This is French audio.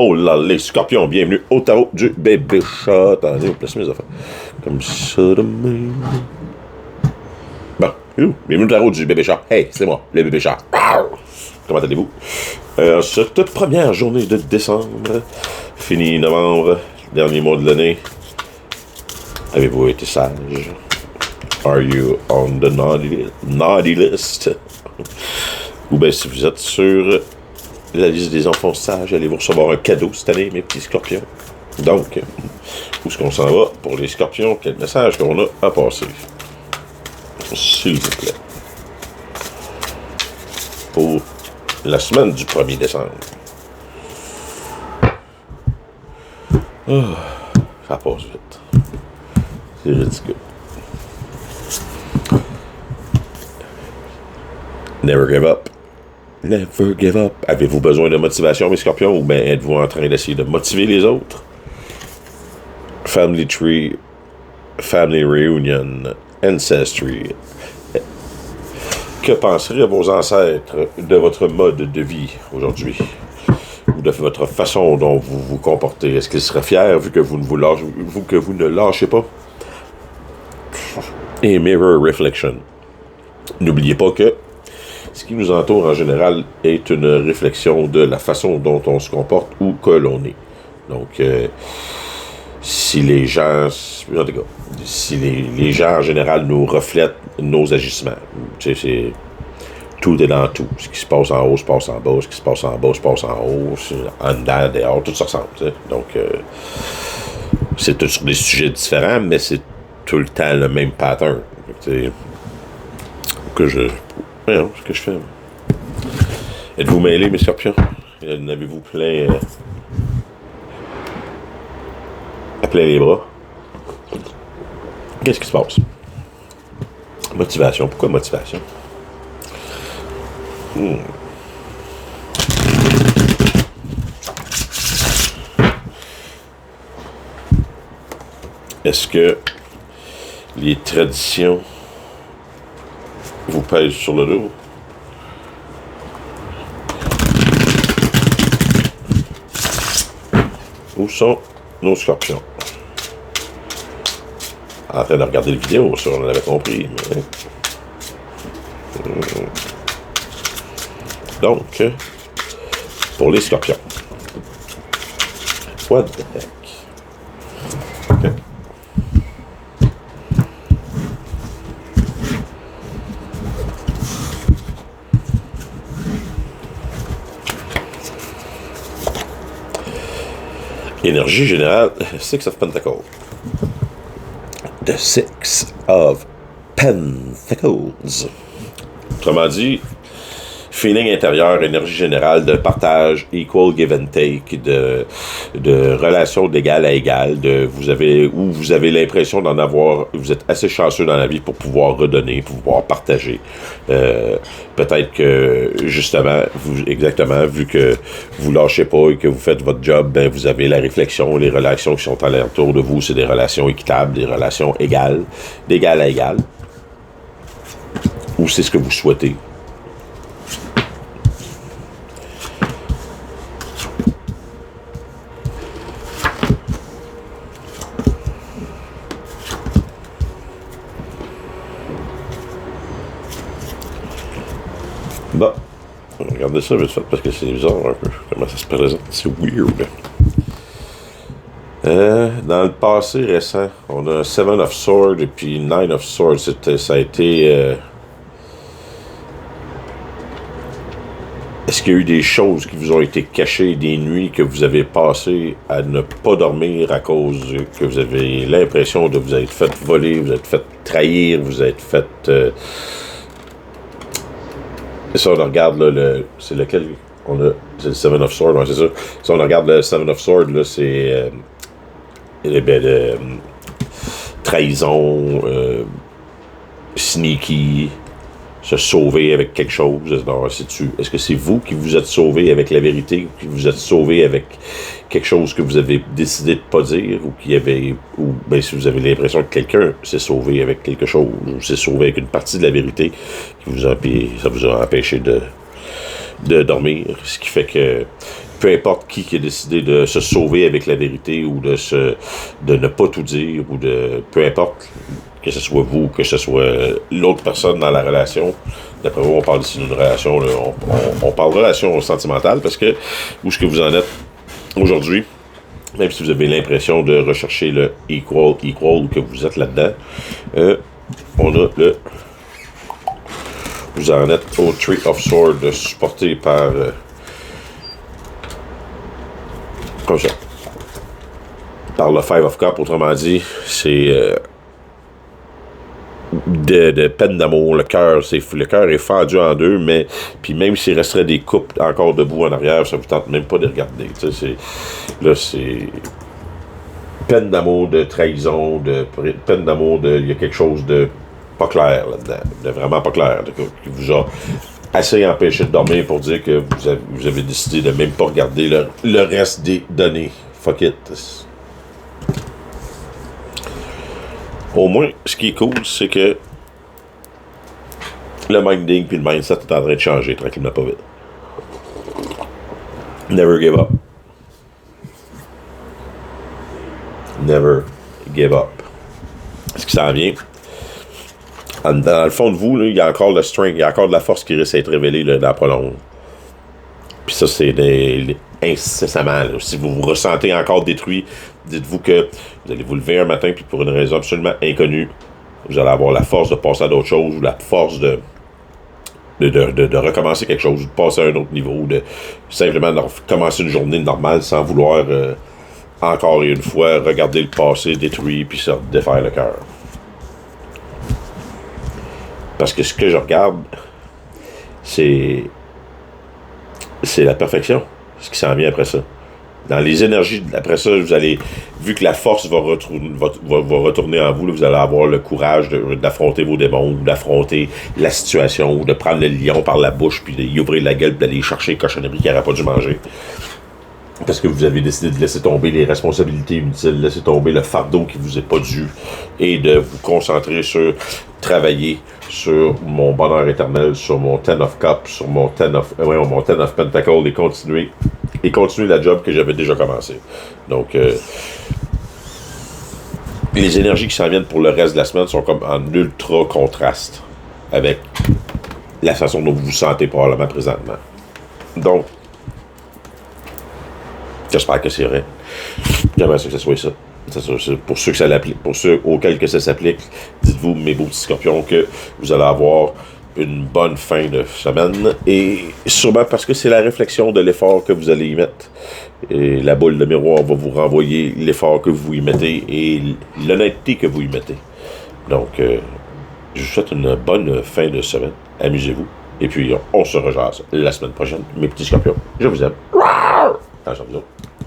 Oh là, les scorpions, bienvenue au tarot du bébé chat. Attendez, on place mes affaires. Comme ça de même. Bon, bienvenue au tarot du bébé chat. Hey, c'est moi, le bébé chat. Comment allez-vous? Cette première journée de décembre, fini novembre, dernier mois de l'année. Avez-vous été sage? Are you on the naughty list? Ou bien si vous êtes sur la liste des enfants sages, allez-vous recevoir un cadeau cette année, mes petits scorpions? Donc, où est-ce qu'on s'en va pour les scorpions? Quel message qu'on a à passer? S'il vous plaît. Pour la semaine du 1er décembre. Oh, ça passe vite. C'est ridicule. Never give up. Never give up. Avez-vous besoin de motivation, mes scorpions, ou bien êtes-vous en train d'essayer de motiver les autres? Family tree, family reunion, ancestry. Que penseraient vos ancêtres de votre mode de vie aujourd'hui? Ou de votre façon dont vous vous comportez? Est-ce qu'ils seraient fiers vu que vous ne lâchez pas? Et mirror reflection. N'oubliez pas que ce qui nous entoure en général est une réflexion de la façon dont on se comporte ou que l'on est. Donc, si les gens, en tout cas, si les gens en général nous reflètent nos agissements, tu sais, tout est dans tout. Ce qui se passe en haut se passe en bas, ce qui se passe en bas se passe en haut, en dedans, dehors, tout ça ressemble. T'sais. Donc, c'est tout sur des sujets différents, mais c'est tout le temps le même pattern. Voyons, ce que je fais. Êtes-vous mêlés, mes scorpions? N'avez-vous plein plein les bras? Qu'est-ce qui se passe? Motivation. Pourquoi motivation? Est-ce que les traditions vous pèsent sur le dos? Où sont nos scorpions? En train de regarder la vidéo, ça on l'avait compris. Mais... Donc, pour les scorpions. What the heck? Okay. Énergie générale, Six of Pentacles. The Six of Pentacles. Autrement dit, feeling intérieur, énergie générale, de partage, equal give and take, de relation d'égal à égal, vous avez l'impression d'en avoir, vous êtes assez chanceux dans la vie pour pouvoir redonner, pour pouvoir partager. Peut-être que, justement, vu que vous lâchez pas et que vous faites votre job, ben, vous avez la réflexion, les relations qui sont alentour de vous, c'est des relations équitables, des relations égales, d'égal à égal. Ou c'est ce que vous souhaitez. Bon, regardez ça vite fait parce que c'est bizarre un peu. Comment ça se présente? C'est weird. Dans le passé récent, on a Seven of Swords et puis Nine of Swords. Ça a été... Est-ce qu'il y a eu des choses qui vous ont été cachées, des nuits que vous avez passées à ne pas dormir à cause que vous avez l'impression de vous être fait voler, vous êtes fait trahir, vous êtes fait... Si on regarde là, c'est lequel on a, c'est le Seven of Swords, ouais, c'est ça. Si on regarde le Seven of Swords, là, c'est trahison, sneaky, se sauver avec quelque chose. Est-ce que c'est vous qui vous êtes sauvé avec la vérité, ou qui vous êtes sauvé avec quelque chose que vous avez décidé de pas dire, ou ben si vous avez l'impression que quelqu'un s'est sauvé avec quelque chose, ou s'est sauvé avec une partie de la vérité ça vous a empêché de dormir, ce qui fait que peu importe qui a décidé de se sauver avec la vérité ou de ne pas tout dire ou de peu importe, que ce soit vous, que ce soit l'autre personne dans la relation. D'après vous, on parle ici d'une relation, là, on parle de relation sentimentale parce que où est-ce que vous en êtes aujourd'hui, même si vous avez l'impression de rechercher le equal ou que vous êtes là-dedans, on a le... Vous en êtes au Tree of Swords, supporté par... comme ça. Par le Five of Cups, autrement dit, c'est... de peine d'amour, le cœur est fendu en deux, mais puis même s'il resterait des couples encore debout en arrière, ça vous tente même pas de regarder. C'est peine d'amour, de trahison, peine d'amour, il y a quelque chose de pas clair là-dedans, de vraiment pas clair, qui vous a assez empêché de dormir pour dire que vous avez décidé de même pas regarder le reste des données. Fuck it. Au moins, ce qui est cool, c'est que le minding puis le mindset est en train de changer tranquillement pas vite. Never give up. Never give up. Ce qui s'en vient, dans le fond de vous, là, il y a encore le strength, il y a encore de la force qui risque d'être révélée là, dans la prolonge. Puis ça, c'est incessamment. Là. Si vous vous ressentez encore détruit, dites-vous que vous allez vous lever un matin, puis pour une raison absolument inconnue, vous allez avoir la force de passer à d'autres choses, ou la force de recommencer quelque chose, de passer à un autre niveau, de simplement de commencer une journée normale sans vouloir, encore et une fois, regarder le passé détruit, puis se défaire le cœur. Parce que ce que je regarde, c'est la perfection, ce qui s'en vient après ça. Dans les énergies, après ça, vous allez, vu que la force va retourner en vous, là, vous allez avoir le courage d'affronter vos démons, ou d'affronter la situation, ou de prendre le lion par la bouche, puis d'y ouvrir la gueule, puis d'aller chercher les cochonneries qu'il n'aurait pas dû manger. Parce que vous avez décidé de laisser tomber les responsabilités inutiles, laisser tomber le fardeau qui vous est pas dû, et de vous concentrer sur travailler sur mon bonheur éternel, sur mon Ten of Cups, sur mon Ten of Pentacles, et continuer la job que j'avais déjà commencé. Donc, les énergies qui s'en viennent pour le reste de la semaine sont comme en ultra contraste avec la façon dont vous vous sentez probablement présentement. Donc, j'espère que c'est vrai. J'aimerais ça que ce soit ça. Pour ceux que ça l'applique, pour ceux auxquels que ça s'applique, dites-vous, mes beaux petits scorpions, que vous allez avoir une bonne fin de semaine. Et sûrement parce que c'est la réflexion de l'effort que vous allez y mettre. Et la boule de miroir va vous renvoyer l'effort que vous y mettez et l'honnêteté que vous y mettez. Donc, je vous souhaite une bonne fin de semaine. Amusez-vous. Et puis, on se rejase la semaine prochaine. Mes petits scorpions, je vous aime. Attention, bisous.